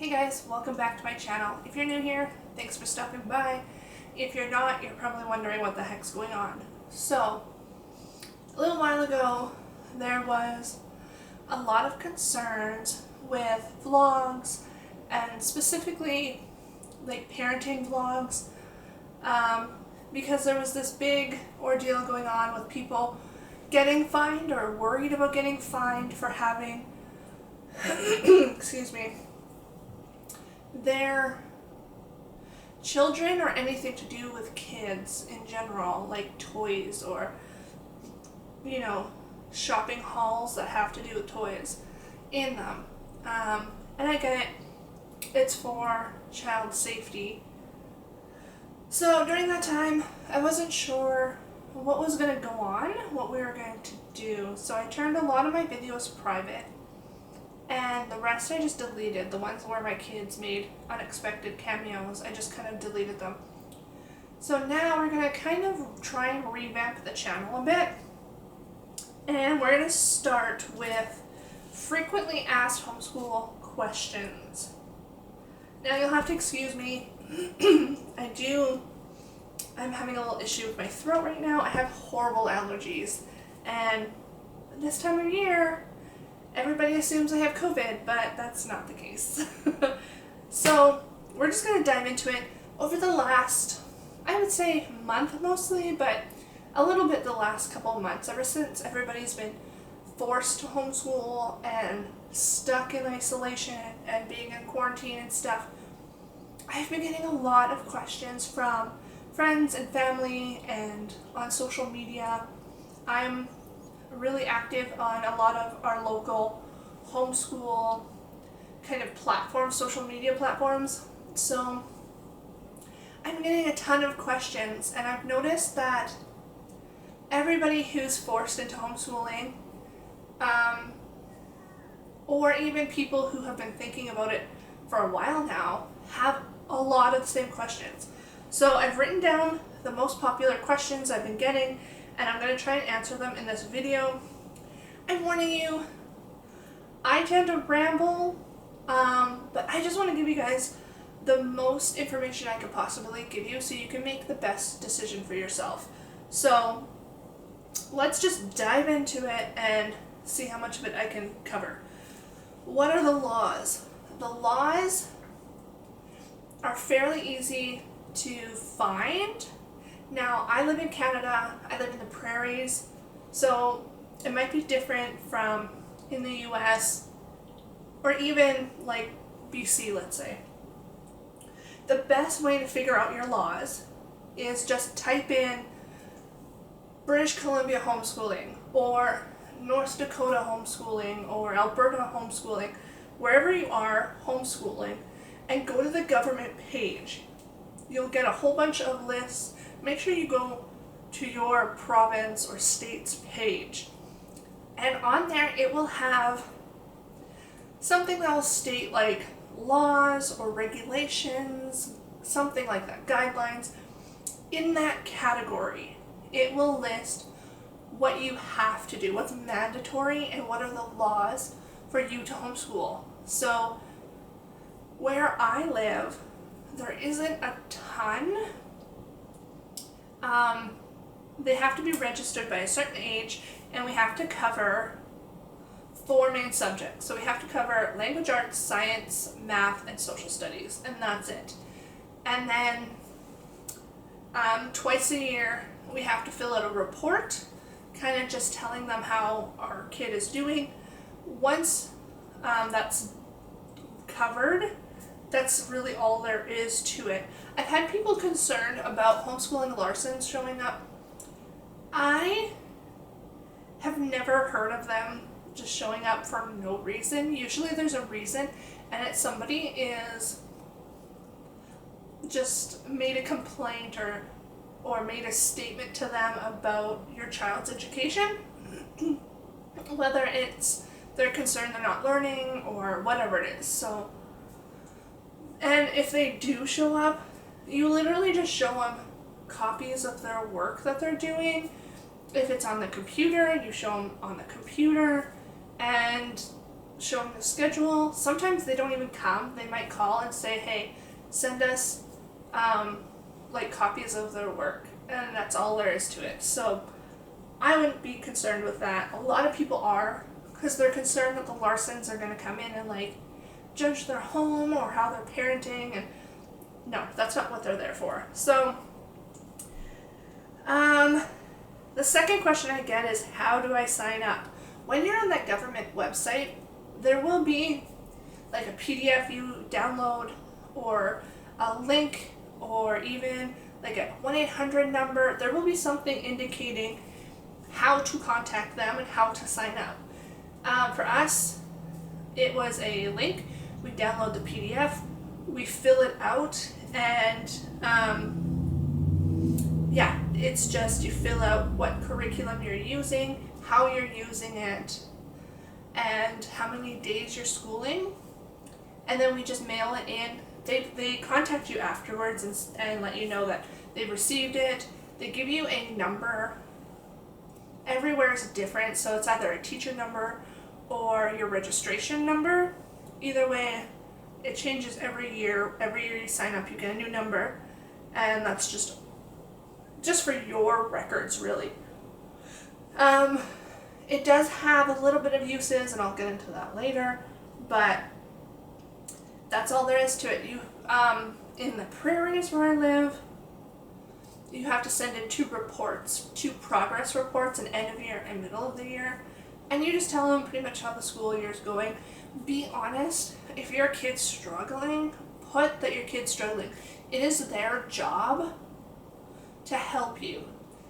Hey guys, welcome back to my channel. If you're new here, thanks for stopping by. If you're not, you're probably wondering what the heck's going on. So, a little while ago, there was a lot of concerns with vlogs, and specifically like parenting vlogs, because there was this big ordeal going on with people getting fined or worried about getting fined for having excuse me, their children or anything to do with kids in general, like toys or, shopping hauls that have to do with toys in them. And I get it, it's for child safety. So during that time, I wasn't sure what was going to go on, what we were going to do. So I turned a lot of my videos private. And the rest I just deleted. The ones where my kids made unexpected cameos, I just kind of deleted them. So now we're going to kind of try and revamp the channel a bit. And we're going to start with frequently asked homeschool questions. Now you'll have to excuse me. I'm having a little issue with my throat right now. I have horrible allergies. And this time of year, everybody assumes I have COVID, but that's not the case. So we're just going to dive into it. Over the last, I would say month mostly, but a little bit the last couple of months, ever since everybody's been forced to homeschool and stuck in isolation and being in quarantine and stuff, I've been getting a lot of questions from friends and family and on social media. I'm really active on a lot of our local homeschool kind of platforms, social media platforms. So I'm getting a ton of questions, and I've noticed that everybody who's forced into homeschooling, or even people who have been thinking about it for a while now, have a lot of the same questions. So I've written down the most popular questions I've been getting, and I'm going to try and answer them in this video. I'm warning you, I tend to ramble, but I just want to give you guys the most information I could possibly give you so you can make the best decision for yourself. So let's just dive into it and see how much of it I can cover. What are the laws? The laws are fairly easy to find. Now, I live in Canada, I live in the prairies, so it might be different from in the US or even like BC, let's say. The best way to figure out your laws is just type in British Columbia homeschooling or North Dakota homeschooling or Alberta homeschooling, wherever you are homeschooling, and go to the government page. You'll get a whole bunch of lists. Make sure you go to your province or state's page. And on there it will have something that will state like laws or regulations, something like that, guidelines. In that category, it will list what you have to do, what's mandatory, and what are the laws for you to homeschool. So where I live, there isn't a ton. They have to be registered by a certain age, and we have to cover 4 main subjects. So we have to cover language arts, science, math, and social studies, and that's it. And then twice a year we have to fill out a report, kind of just telling them how our kid is doing. Once that's covered, that's really all there is to it. I've had people concerned about homeschooling Larsons showing up. I have never heard of them just showing up for no reason. Usually there's a reason, and it's somebody is just made a complaint or made a statement to them about your child's education, whether it's they're concerned they're not learning or whatever it is. So, and if they do show up, you literally just show them copies of their work that they're doing. If it's on the computer, you show them on the computer, and showing the schedule. Sometimes they don't even come. They might call and say, hey, send us like copies of their work, and that's all there is to it. So I wouldn't be concerned with that. A lot of people are, because they're concerned that the Larsons are going to come in and like judge their home or how they're parenting, and no, that's not what they're there for. So the second question I get is, how do I sign up? When you're on that government website, there will be like a PDF you download, or a link, or even like a 1-800 number. There will be something indicating how to contact them and how to sign up. For us, it was a link. We download the PDF, we fill it out, and yeah, it's just you fill out what curriculum you're using, how you're using it, and how many days you're schooling, and then we just mail it in. They contact you afterwards and let you know that they've received it. They give you a number. Everywhere is different, so it's either a teacher number or your registration number. Either way, it changes every year. Every year you sign up, you get a new number, and that's just for your records, really. It does have a little bit of uses, and I'll get into that later, but that's all there is to it. You, in the prairies where I live, you have to send in 2 reports, 2 progress reports, an end of year and middle of the year, and you just tell them pretty much how the school year is going. Be honest. If your kid's struggling, put that your kid's struggling. It is their job to help you.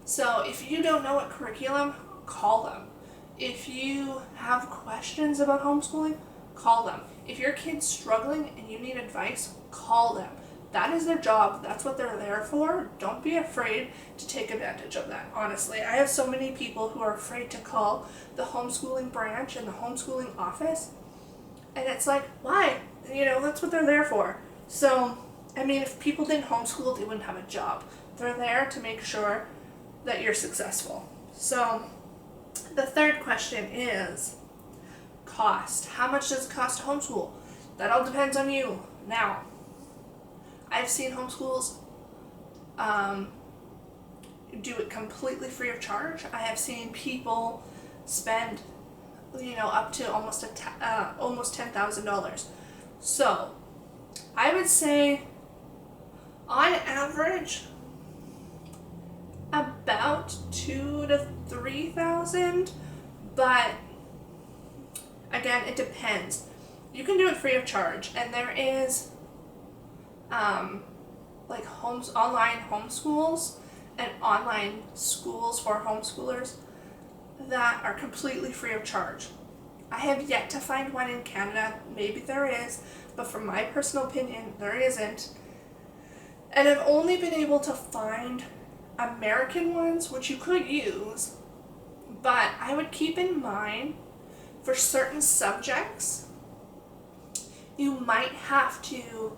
So if you don't know what curriculum, call them. If you have questions about homeschooling, call them. If your kid's struggling and you need advice, call them. That is their job. That's what they're there for. Don't be afraid to take advantage of that, honestly. I have so many people who are afraid to call the homeschooling branch and the homeschooling office. And it's like, why? You know, that's what they're there for. So, I mean, if people didn't homeschool, they wouldn't have a job. They're there to make sure that you're successful. So, the third question is cost. How much does it cost to homeschool? That all depends on you. Now, I've seen homeschools do it completely free of charge. I have seen people spend, up to almost $10,000. So, I would say, on average, about $2,000 to $3,000, but again, it depends. You can do it free of charge, and there is like online homeschools and online schools for homeschoolers that are completely free of charge. I have yet to find one in Canada. Maybe there is, but from my personal opinion, there isn't. And I've only been able to find American ones, which you could use, but I would keep in mind for certain subjects, you might have to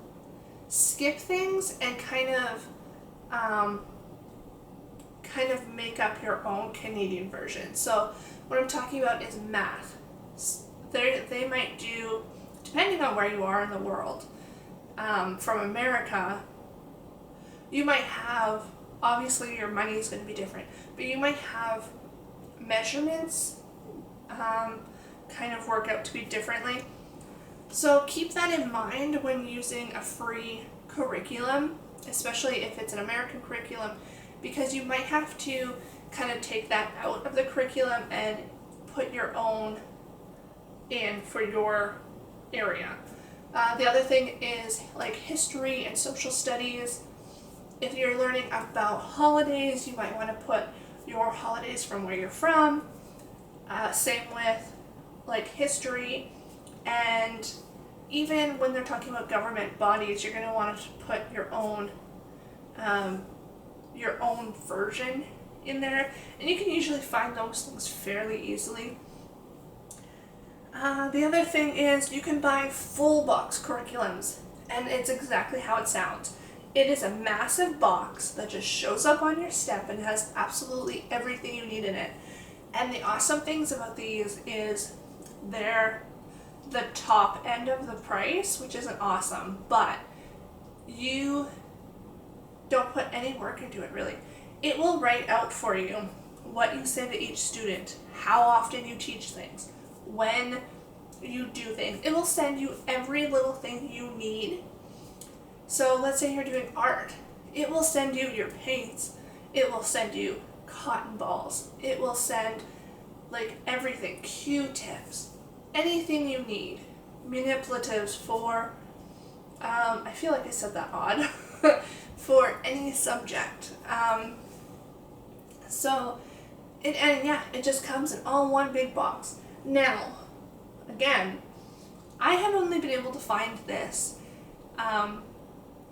skip things and kind of make up your own Canadian version. So what I'm talking about is math. They might do, depending on where you are in the world, from America, you might have, obviously your money is going to be different, but you might have measurements kind of work out to be differently. So keep that in mind when using a free curriculum, especially if it's an American curriculum, because you might have to kind of take that out of the curriculum and put your own in for your area. The other thing is like history and social studies. If you're learning about holidays, you might want to put your holidays from where you're from. Same with like history, and even when they're talking about government bodies, you're going to want to put your own version in there, and you can usually find those things fairly easily. The other thing is you can buy full box curriculums, and it's exactly how it sounds. It is a massive box that just shows up on your step and has absolutely everything you need in it. And the awesome things about these is they're the top end of the price, which isn't awesome, but you don't put any work into it really. It will write out for you what you say to each student, how often you teach things, when you do things. It will send you every little thing you need. So let's say you're doing art. It will send you your paints. It will send you cotton balls. It will send like everything, Q-tips, anything you need, manipulatives for, I feel like I said that odd, for any subject. It just comes in all one big box. Now, again, I have only been able to find this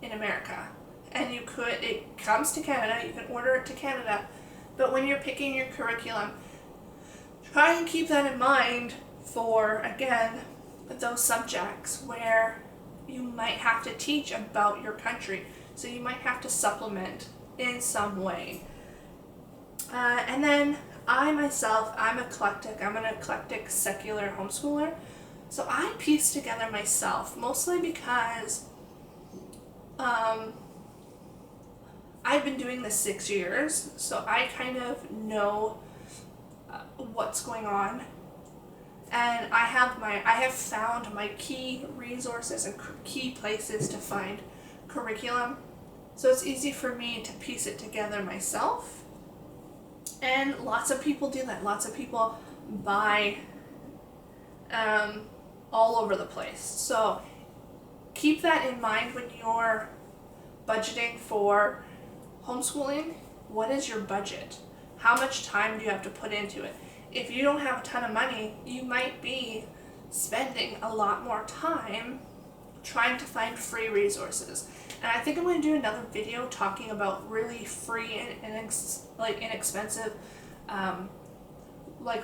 in America, and it comes to Canada, you can order it to Canada, but when you're picking your curriculum, try and keep that in mind for, again, those subjects where you might have to teach about your country, so you might have to supplement in some way. And then I'm eclectic. I'm an eclectic secular homeschooler. So I piece together myself, mostly because I've been doing this 6 years, so I kind of know what's going on. And I have found my key resources and key places to find curriculum. So it's easy for me to piece it together myself. And lots of people do that. Lots of people buy all over the place. So keep that in mind when you're budgeting for homeschooling. What is your budget? How much time do you have to put into it? If you don't have a ton of money, you might be spending a lot more time trying to find free resources. And I think I'm going to do another video talking about really free and inexpensive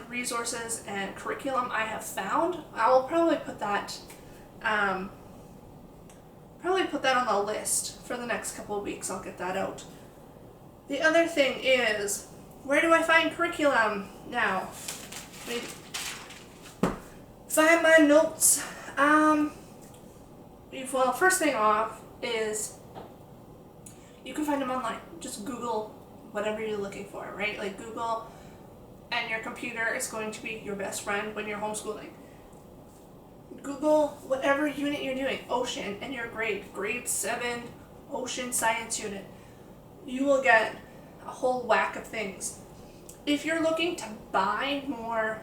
resources and curriculum I have found. I will probably put that on the list for the next couple of weeks. I'll get that out. The other thing is, where do I find curriculum now? Find my notes. Well, first thing off is you can find them online. Just Google whatever you're looking for, right? Like Google, and your computer is going to be your best friend when you're homeschooling. Google whatever unit you're doing, ocean, and your grade 7 ocean science unit. You will get a whole whack of things. If you're looking to buy more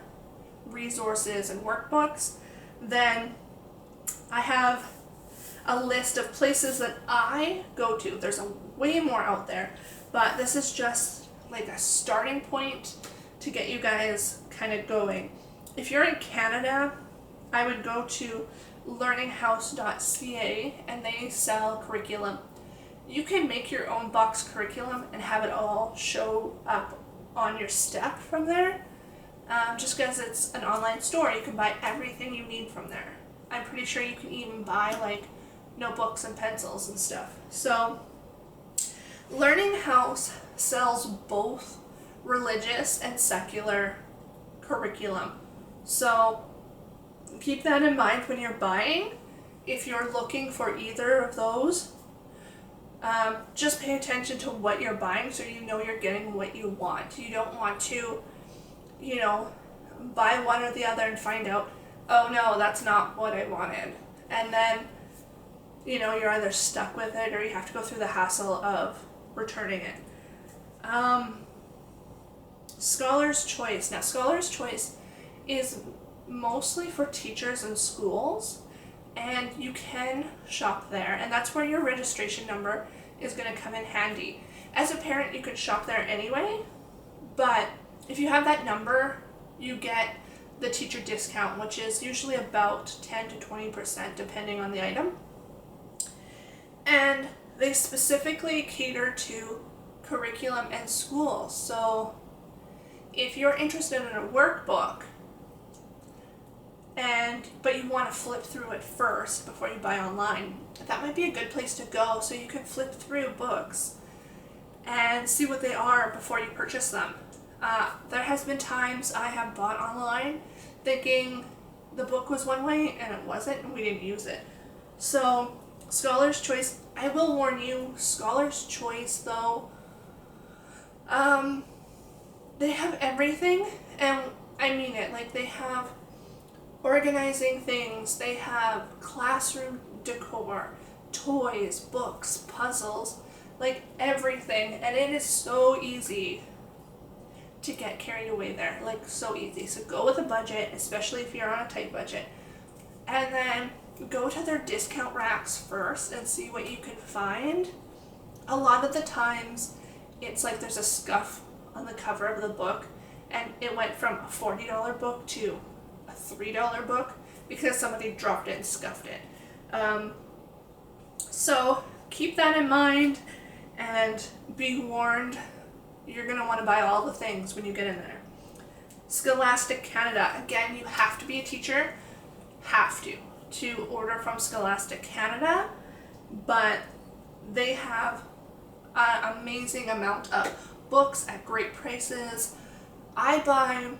resources and workbooks, then I have a list of places that I go to. There's way more out there, but this is just like a starting point to get you guys kind of going. If you're in Canada, I would go to learninghouse.ca, and they sell curriculum. You can make your own box curriculum and have it all show up on your step from there. Just because it's an online store, you can buy everything you need from there. I'm pretty sure you can even buy like notebooks and pencils and stuff. So Learning House sells both religious and secular curriculum. So keep that in mind when you're buying. If you're looking for either of those, just pay attention to what you're buying so you know you're getting what you want. You don't want to, buy one or the other and find out, oh no, that's not what I wanted. And then, you're either stuck with it or you have to go through the hassle of returning it. Scholar's Choice. Now, Scholar's Choice is mostly for teachers and schools, and you can shop there, and that's where your registration number is going to come in handy. As a parent, you could shop there anyway, but if you have that number, you get the teacher discount, which is usually about 10 to 20% depending on the item. And they specifically cater to curriculum and schools. So if you're interested in a workbook, but you want to flip through it first before you buy online, that might be a good place to go, so you can flip through books and see what they are before you purchase them. There has been times I have bought online thinking, the book was one way and it wasn't, and we didn't use it. So Scholar's Choice, I will warn you, Scholar's Choice though, they have everything, and I mean it, like they have organizing things, they have classroom decor, toys, books, puzzles, like everything, and it is so easy to get carried away there, like so easy. So go with a budget, especially if you're on a tight budget, and then go to their discount racks first and see what you can find. A lot of the times it's like there's a scuff on the cover of the book, and it went from a $40 book to a $3 book because somebody dropped it and scuffed it. So keep that in mind and be warned, you're going to want to buy all the things when you get in there. Scholastic Canada, again, you have to be a teacher, to order from Scholastic Canada, but they have an amazing amount of books at great prices. I buy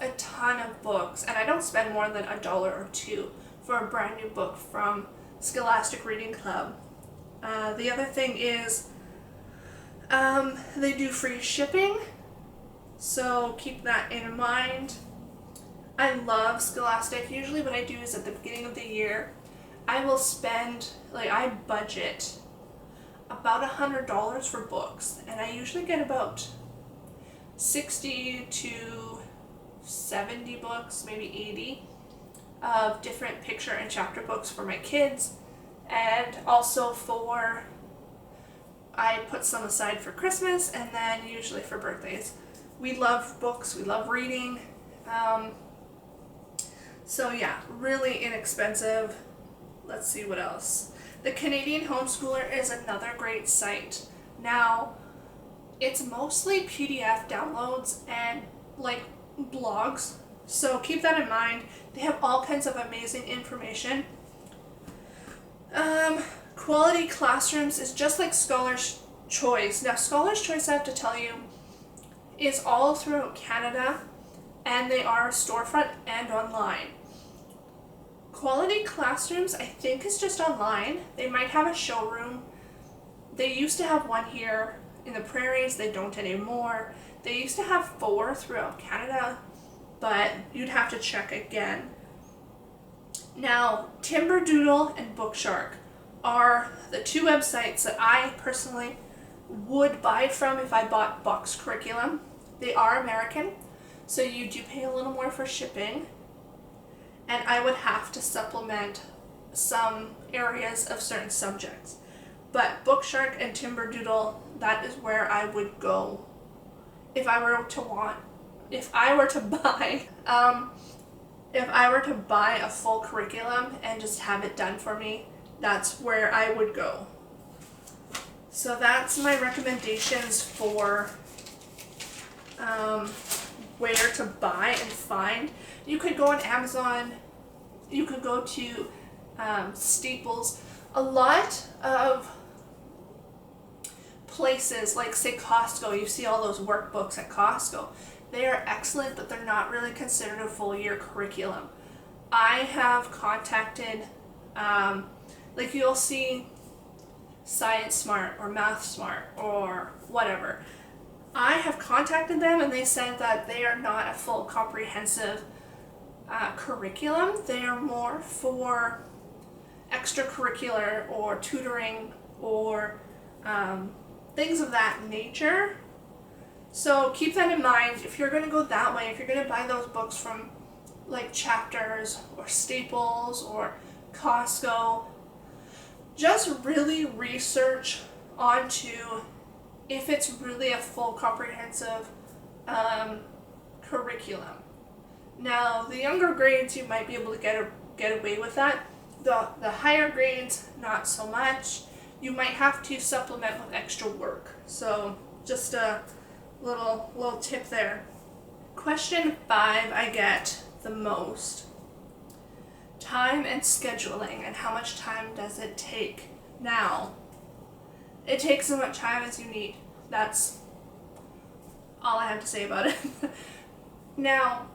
a ton of books, and I don't spend more than $1 or $2 for a brand new book from Scholastic Reading Club. The other thing is they do free shipping, so keep that in mind. I love Scholastic. Usually what I do is at the beginning of the year, I will spend, like I budget about $100 for books, and I usually get about 60 to 70 books, maybe 80, of different picture and chapter books for my kids, and also I put some aside for Christmas, and then usually for birthdays. We love books, we love reading, so yeah, really inexpensive. Let's see what else. The Canadian Homeschooler is another great site. Now, it's mostly PDF downloads and like blogs, so keep that in mind. They have all kinds of amazing information. Quality Classrooms is just like Scholar's Choice. Now, Scholar's Choice, I have to tell you, is all throughout Canada, and they are storefront and online. Quality Classrooms, I think, is just online. They might have a showroom. They used to have one here in the prairies. They don't anymore. They used to have 4 throughout Canada, but you'd have to check again. Now, Timberdoodle and Bookshark are the 2 websites that I personally would buy from if I bought Box Curriculum. They are American, so you do pay a little more for shipping, and I would have to supplement some areas of certain subjects. But Bookshark and Timberdoodle, that is where I would go if I were to buy a full curriculum and just have it done for me. That's where I would go. So that's my recommendations for where to buy and find. You could go on Amazon, you could go to Staples. A lot of places, like say Costco, you see all those workbooks at Costco. They are excellent, but they're not really considered a full year curriculum. I have contacted, like you'll see Science Smart or Math Smart or whatever. I have contacted them, and they said that they are not a full comprehensive curriculum. They are more for extracurricular or tutoring or things of that nature. So keep that in mind. If you're going to go that way, if you're going to buy those books from like Chapters or Staples or Costco, just really research onto if it's really a full comprehensive curriculum. Now, the younger grades, you might be able to get away with that. The higher grades, not so much. You might have to supplement with extra work. So just a little tip there. Question 5 I get the most. Time and scheduling, and how much time does it take? Now, it takes as much time as you need. That's all I have to say about it. Now,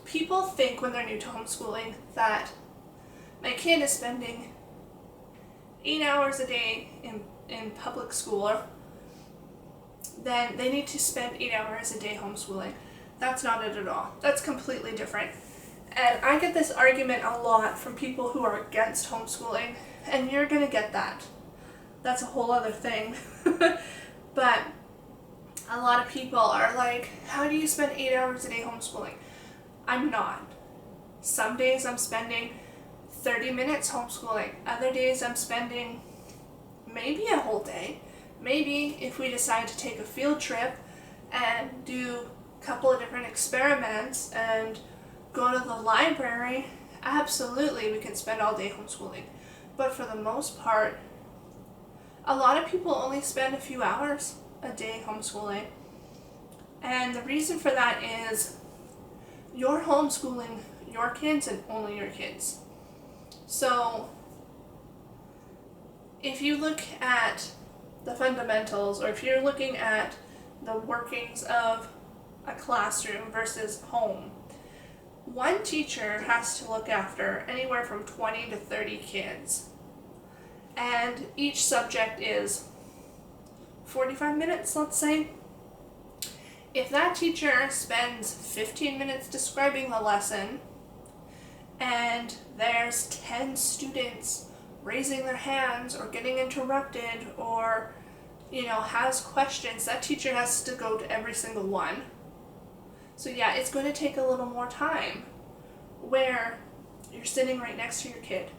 people think when they're new to homeschooling that my kid is spending 8 hours a day in public school, then they need to spend 8 hours a day homeschooling. That's not it at all. That's completely different. And I get this argument a lot from people who are against homeschooling, and you're going to get that. That's a whole other thing. But a lot of people are like, how do you spend 8 hours a day homeschooling? I'm not. Some days I'm spending 30 minutes homeschooling. Other days I'm spending maybe a whole day. Maybe if we decide to take a field trip and do a couple of different experiments and go to the library, absolutely we can spend all day homeschooling. But for the most part, a lot of people only spend a few hours a day homeschooling. And the reason for that is you're homeschooling your kids and only your kids. So if you look at the fundamentals, or if you're looking at the workings of a classroom versus home, one teacher has to look after anywhere from 20 to 30 kids. And each subject is 45 minutes, let's say. If that teacher spends 15 minutes describing the lesson, and there's 10 students raising their hands or getting interrupted or, has questions, that teacher has to go to every single one. So yeah, it's going to take a little more time, where you're sitting right next to your kid.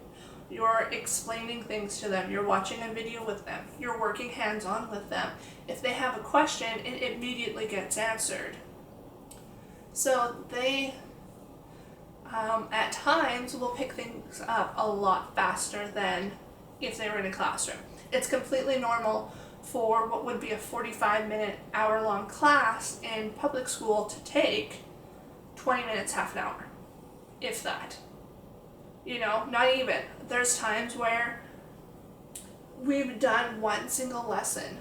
You're explaining things to them. You're watching a video with them. You're working hands-on with them. If they have a question, it immediately gets answered. So they, at times, will pick things up a lot faster than if they were in a classroom. It's completely normal for what would be a 45-minute, hour-long class in public school to take 20 minutes, half an hour, if that. Not even. There's times where we've done one single lesson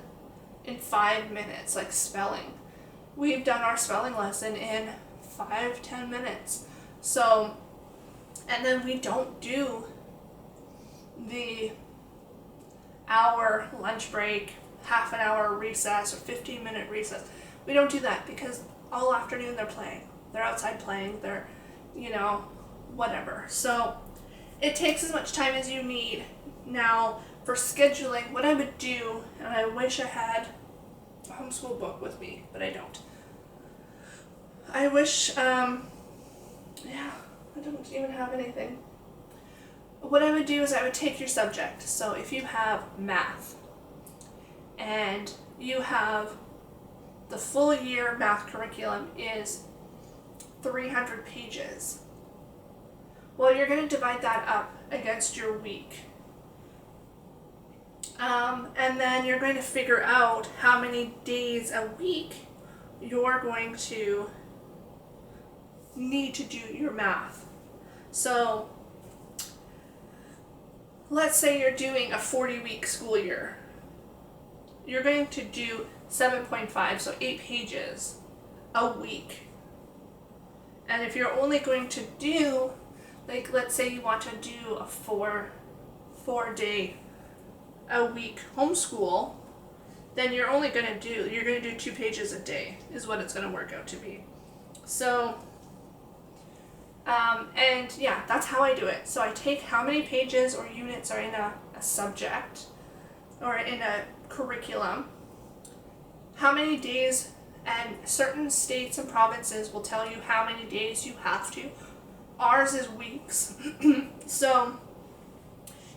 in 5 minutes, like spelling. We've done our spelling lesson in 5-10 minutes. So, and then we don't do the hour lunch break, half an hour recess, or 15-minute recess. We don't do that because all afternoon they're playing. They're outside playing. They're, whatever. So it takes as much time as you need. Now, for scheduling, what I would do, and I wish I had a homeschool book with me, but I don't. I wish, I don't even have anything. What I would do is I would take your subject. So if you have math, and you have the full year math curriculum is 300 pages. Well, you're going to divide that up against your week. And then you're going to figure out how many days a week you're going to need to do your math. So, let's say you're doing a 40-week school year. You're going to do 7.5, so 8 pages a week. And if you're only going to do, let's say you want to do a four-day a week homeschool, then you're going to do 2 pages a day is what it's going to work out to be. So, and yeah, that's how I do it. So I take how many pages or units are in a subject or in a curriculum, how many days, and certain states and provinces will tell you how many days you have to. Ours is weeks. So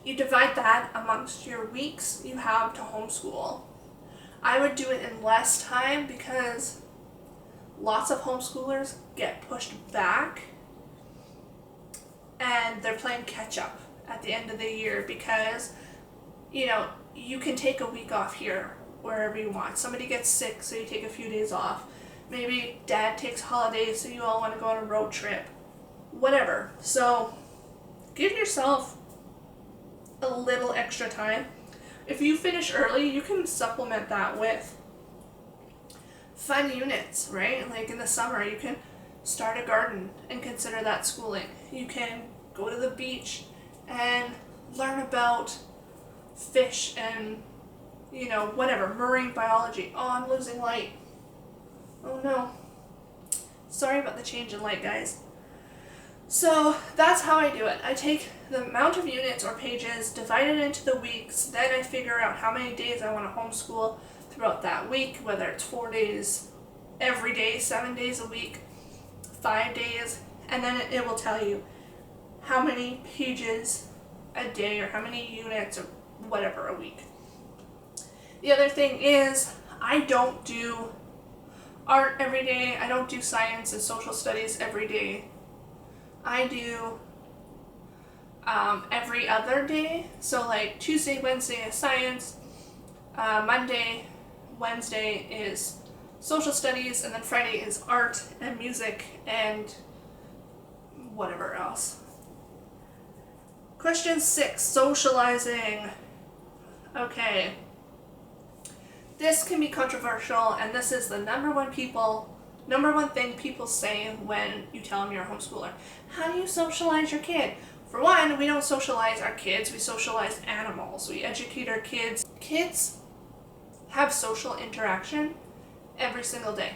you divide that amongst your weeks you have to homeschool. I would do it in less time because lots of homeschoolers get pushed back and they're playing catch up at the end of the year because, you can take a week off here, wherever you want. Somebody gets sick, so you take a few days off. Maybe dad takes holidays, so you all want to go on a road trip. Whatever. So give yourself a little extra time. If you finish early, you can supplement that with fun units, right? Like in the summer, you can start a garden and consider that schooling. You can go to the beach and learn about fish and, whatever, marine biology. Oh, I'm losing light. Oh no. Sorry about the change in light, guys. So that's how I do it. I take the amount of units or pages, divide it into the weeks, then I figure out how many days I want to homeschool throughout that week, whether it's 4 days every day, 7 days a week, 5 days, and then it will tell you how many pages a day or how many units or whatever a week. The other thing is I don't do art every day. I don't do science and social studies every day. I do every other day. So like Tuesday, Wednesday is science, Monday, Wednesday is social studies, and then Friday is art and music and whatever else. Question 6, socializing. Okay. This can be controversial, and this is the number one thing people say when you tell them you're a homeschooler. How do you socialize your kid? For one, we don't socialize our kids, we socialize animals. We educate our kids. Kids have social interaction every single day.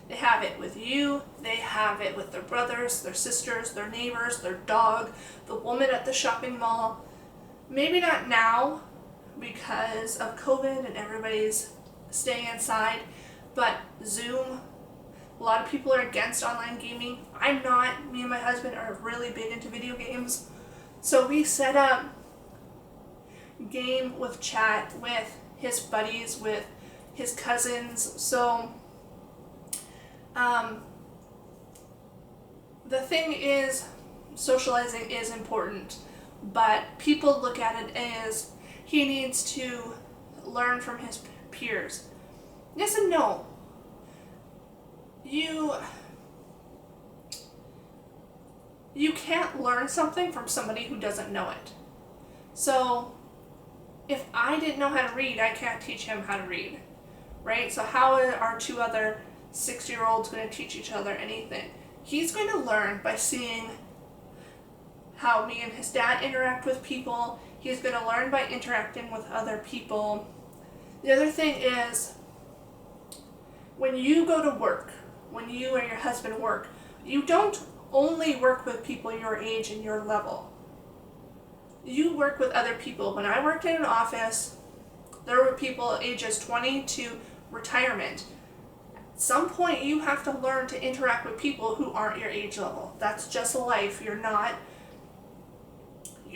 They have it with you, they have it with their brothers, their sisters, their neighbors, their dog, the woman at the shopping mall. Maybe not now because of COVID and everybody's staying inside, but Zoom, a lot of people are against online gaming. I'm not. Me and my husband are really big into video games. So we set up game with chat with his buddies, with his cousins. So the thing is, socializing is important, but people look at it as he needs to learn from his peers. Yes and no. You can't learn something from somebody who doesn't know it. So if I didn't know how to read, I can't teach him how to read, right? So how are two other 6-year-olds going to teach each other anything? He's going to learn by seeing how me and his dad interact with people. He's going to learn by interacting with other people. The other thing is, when you go to work, when you and your husband work, you don't only work with people your age and your level. You work with other people. When I worked in an office, there were people ages 20 to retirement. At some point, you have to learn to interact with people who aren't your age level. That's just life. You're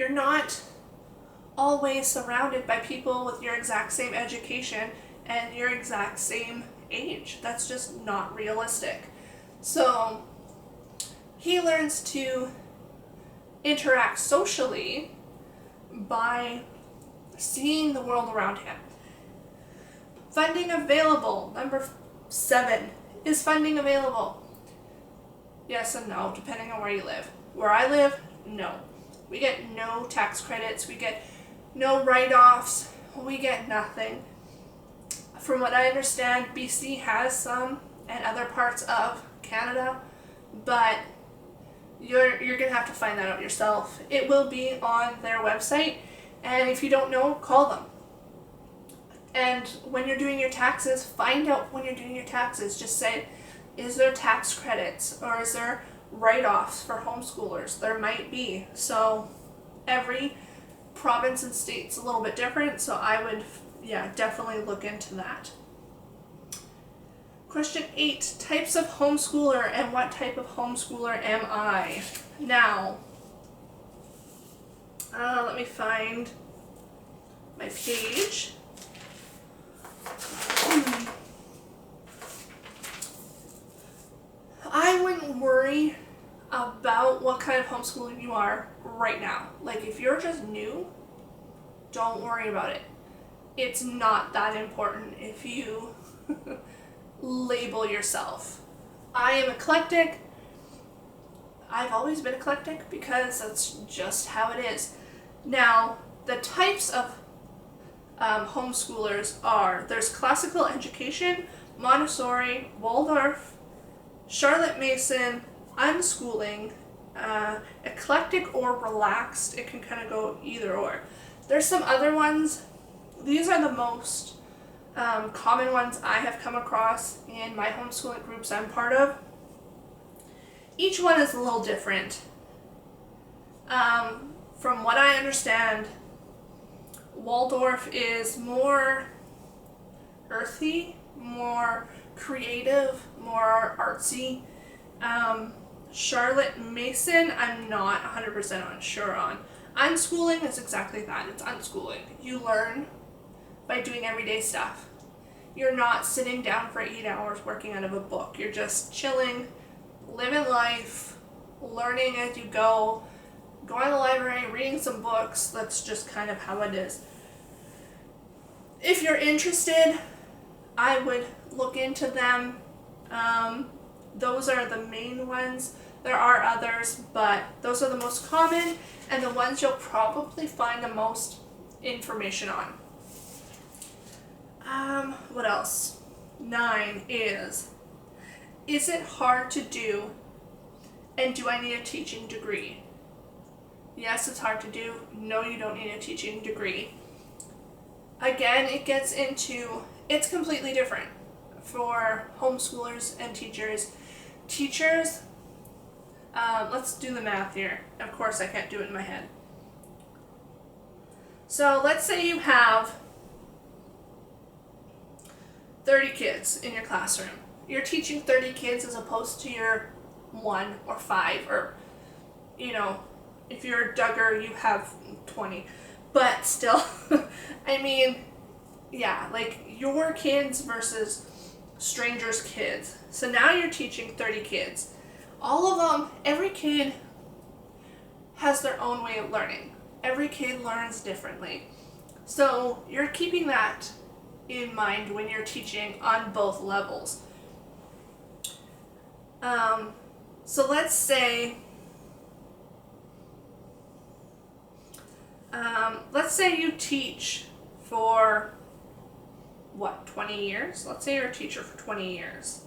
not always surrounded by people with your exact same education and your exact same age. That's just not realistic. So he learns to interact socially by seeing the world around him. Funding available. Number 7. Is funding available? Yes and no, depending on where you live. Where I live, no. We get no tax credits. We get no write-offs. We get nothing. From what I understand, BC has some, and other parts of Canada, but you're going to have to find that out yourself. It will be on their website, and if you don't know, call them. And when you're doing your taxes, find out when you're doing your taxes. Just say, is there tax credits, or is there write-offs for homeschoolers? There might be. So every province and state's a little bit different, so I would definitely look into that. Question 8, types of homeschooler and what type of homeschooler am I? Now, let me find my page. I wouldn't worry about what kind of homeschooler you are right now. Like, if you're just new, don't worry about it. It's not that important if you label yourself. I am eclectic. I've always been eclectic because that's just how it is. Now, the types of homeschoolers are, there's classical education, Montessori, Waldorf, Charlotte Mason, unschooling, eclectic or relaxed. It can kind of go either or. There's some other ones. These are the most common ones I have come across in my homeschooling groups I'm part of. Each one is a little different. From what I understand, Waldorf is more earthy, more creative, more artsy. Charlotte Mason, I'm not 100% unsure on. Unschooling is exactly that. It's unschooling. You learn by doing everyday stuff. You're not sitting down for 8 hours working out of a book. You're just chilling, living life, learning as you go, going to the library, reading some books. That's just kind of how it is. If you're interested, I would look into them. Those are the main ones. There are others, but those are the most common and the ones you'll probably find the most information on. What else? 9 is it hard to do, and do I need a teaching degree? Yes, it's hard to do. No, you don't need a teaching degree. Again, it gets into, it's completely different for homeschoolers and teachers. Teachers, let's do the math here. Of course, I can't do it in my head. So let's say you have 30 kids in your classroom. You're teaching 30 kids as opposed to your 1 or 5, or, if you're a Duggar, you have 20. But still, I mean, yeah, like your kids versus strangers' kids. So now you're teaching 30 kids. All of them, every kid has their own way of learning. Every kid learns differently. So you're keeping that in mind when you're teaching on both levels. So let's say you teach for 20 years? Let's say you're a teacher for 20 years.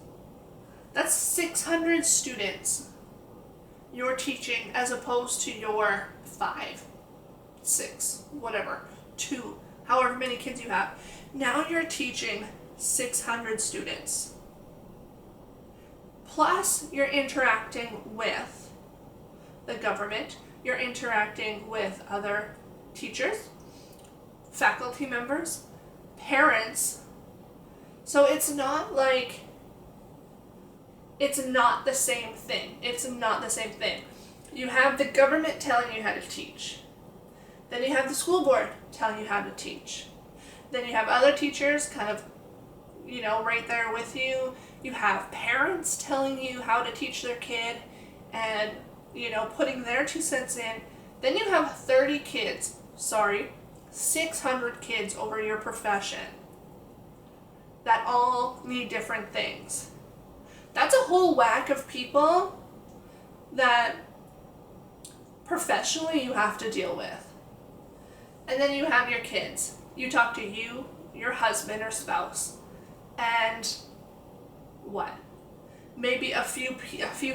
That's 600 students you're teaching as opposed to your 5, 6, whatever, 2, however many kids you have. Now you're teaching 600 students. Plus, you're interacting with the government, you're interacting with other teachers, faculty members, parents. So it's not the same thing. It's not the same thing. You have the government telling you how to teach. Then you have the school board telling you how to teach. Then you have other teachers kind of, right there with you. You have parents telling you how to teach their kid and, putting their 2 cents in. Then you have 600 kids over your profession that all need different things. That's a whole whack of people that professionally you have to deal with. And then you have your kids. You talk to you, your husband or spouse, and what? Maybe a few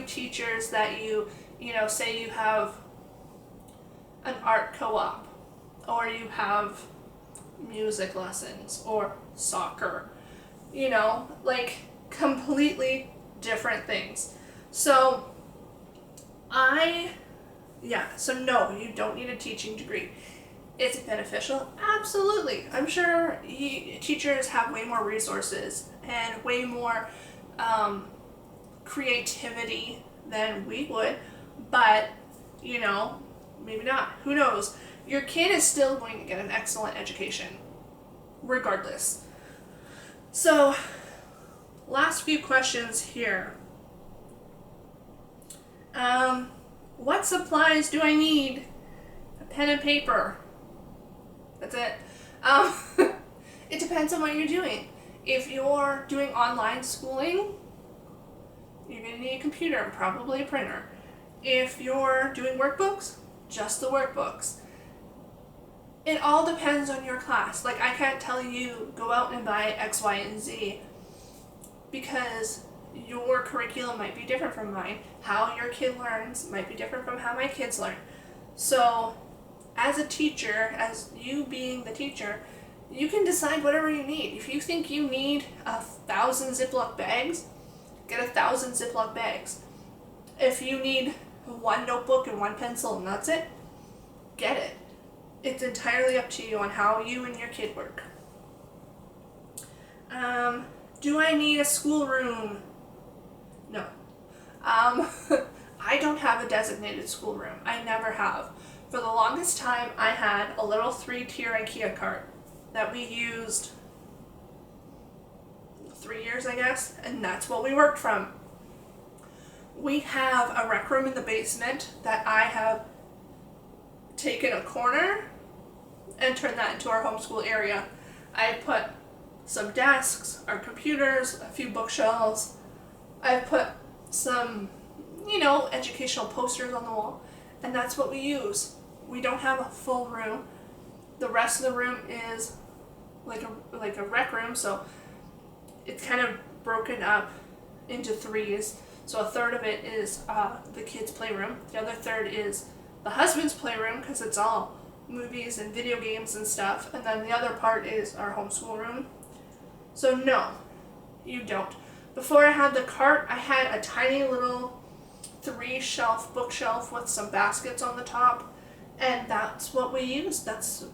teachers that you say you have an art co-op, or you have music lessons or soccer, completely different things. So no, you don't need a teaching degree. Is it beneficial? Absolutely. I'm sure teachers have way more resources and way more creativity than we would, but maybe not. Who knows? Your kid is still going to get an excellent education, regardless. So, last few questions here. What supplies do I need? A pen and paper. That's it. It depends on what you're doing. If you're doing online schooling, you're going to need a computer and probably a printer. If you're doing workbooks, just the workbooks. It all depends on your class. I can't tell you go out and buy X, Y, and Z, because your curriculum might be different from mine. How your kid learns might be different from how my kids learn. So as a teacher, as you being the teacher, you can decide whatever you need. If you think you need 1,000 Ziploc bags, get 1,000 Ziploc bags. If you need one notebook and one pencil and that's it, get it. It's entirely up to you on how you and your kid work. Do I need a schoolroom? No. I don't have a designated schoolroom. I never have. For the longest time, I had a little 3-tier IKEA cart that we used 3 years, I guess, and that's what we worked from. We have a rec room in the basement that I have taken a corner and turned that into our homeschool area. I put some desks, our computers, a few bookshelves. I put some, educational posters on the wall, and that's what we use. We don't have a full room. The rest of the room is like a rec room, so it's kind of broken up into threes. So a third of it is the kids' playroom. The other third is the husband's playroom, because it's all movies and video games and stuff. And then the other part is our homeschool room. So no, you don't. Before I had the cart, I had a tiny little 3-shelf bookshelf with some baskets on the top, and that's what we used. That's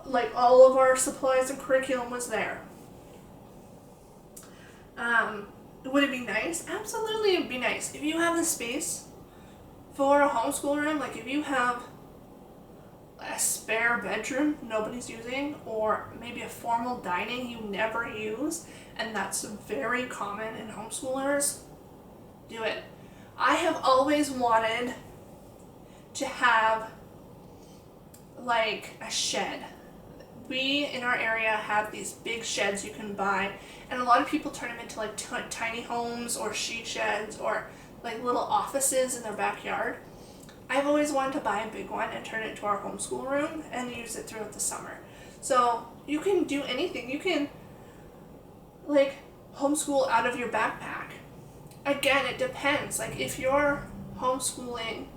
like all of our supplies and curriculum was there. Would it be nice? Absolutely, it'd be nice. If you have the space for a homeschool room, like if you have a spare bedroom nobody's using, or maybe a formal dining you never use, and that's very common in homeschoolers, do it. I have always wanted to have like a shed. We in our area have these big sheds you can buy, and a lot of people turn them into like tiny homes or she sheds or like little offices in their backyard. I've always wanted to buy a big one and turn it into our homeschool room and use it throughout the summer. So you can do anything. You can like homeschool out of your backpack. Again, it depends. Like if you're homeschooling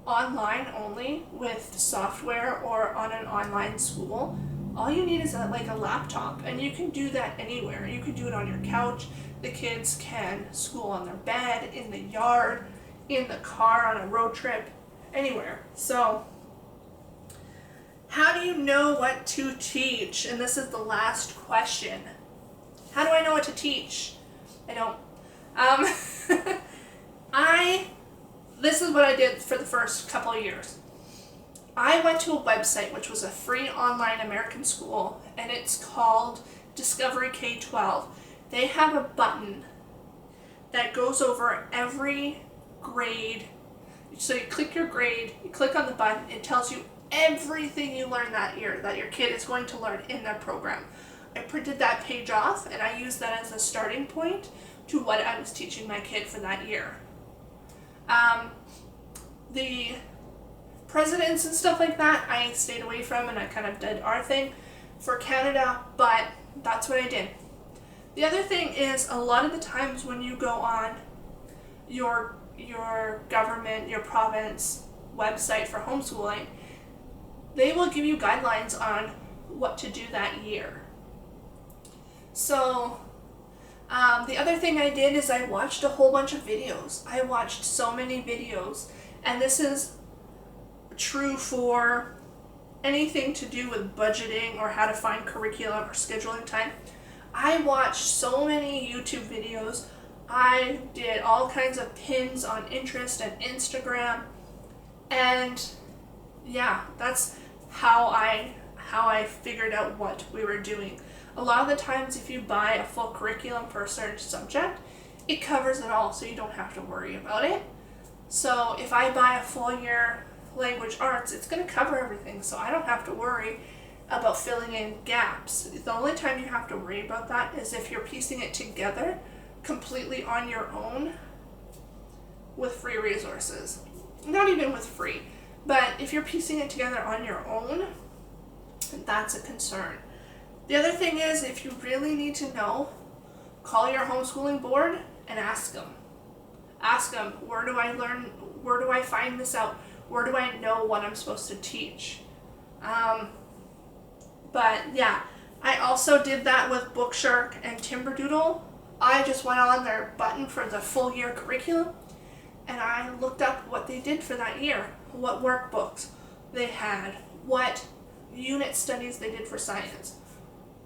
online only with software or on an online school, all you need is a laptop, and you can do that anywhere. You can do it on your couch. The kids can school on their bed, in the yard, in the car, on a road trip, anywhere. So how do you know what to teach? And this is the last question. How do I know what to teach? I don't. This is what I did for the first couple of years. I went to a website which was a free online American school, and it's called Discovery K-12. They have a button that goes over every grade. So you click your grade, you click on the button, it tells you everything you learned that year that your kid is going to learn in that program. I printed that page off, and I used that as a starting point to what I was teaching my kid for that year. The presidents and stuff like that, I stayed away from, and I kind of did our thing for Canada, but that's what I did. The other thing is, a lot of the times when you go on your government, your province website for homeschooling, they will give you guidelines on what to do that year. So the other thing I did is I watched a whole bunch of videos. I watched so many videos, and this is true for anything to do with budgeting or how to find curriculum or scheduling time. I watched so many YouTube videos. I did all kinds of pins on Pinterest and Instagram, and yeah, that's how I figured out what we were doing. A lot of the times, if you buy a full curriculum for a certain subject, it covers it all, so you don't have to worry about it. So if I buy a full year language arts, it's going to cover everything, so I don't have to worry about filling in gaps. The only time you have to worry about that is if you're piecing it together completely on your own with free resources. Not even with free, but if you're piecing it together on your own, that's a concern. The other thing is, if you really need to know call your homeschooling board and ask them. Ask them, where do I learn, where do I find this out? Where do I know what I'm supposed to teach? But yeah, I also did that with Bookshark and Timberdoodle. I just went on their button for the full year curriculum and I looked up what they did for that year, what workbooks they had, what unit studies they did for science.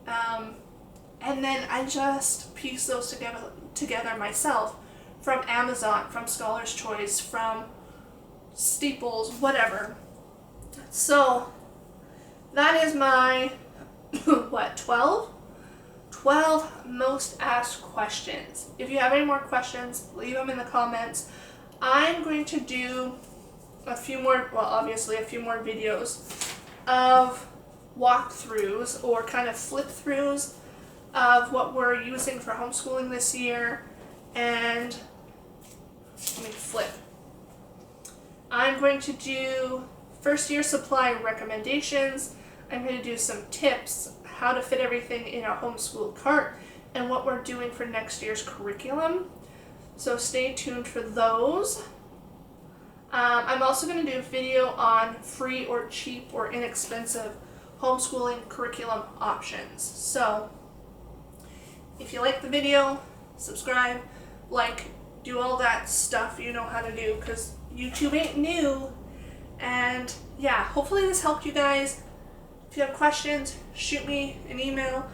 And then I just pieced those together myself from Amazon, from Scholar's Choice, from Steeples, whatever. So that is my, 12 most asked questions. If you have any more questions, leave them in the comments. I'm going to do a few more, obviously a few more videos of walkthroughs or kind of flip-throughs of what we're using for homeschooling this year. And let me flip. I'm going to do first year supply recommendations. I'm going to do some tips, how to fit everything in a homeschool cart, and what we're doing for next year's curriculum. So stay tuned for those. I'm also going to do a video on free or cheap or inexpensive homeschooling curriculum options. So if you like the video, subscribe, like, do all that stuff you know how to do, because YouTube ain't new. And yeah, hopefully this helped you guys. If you have questions, shoot me an email.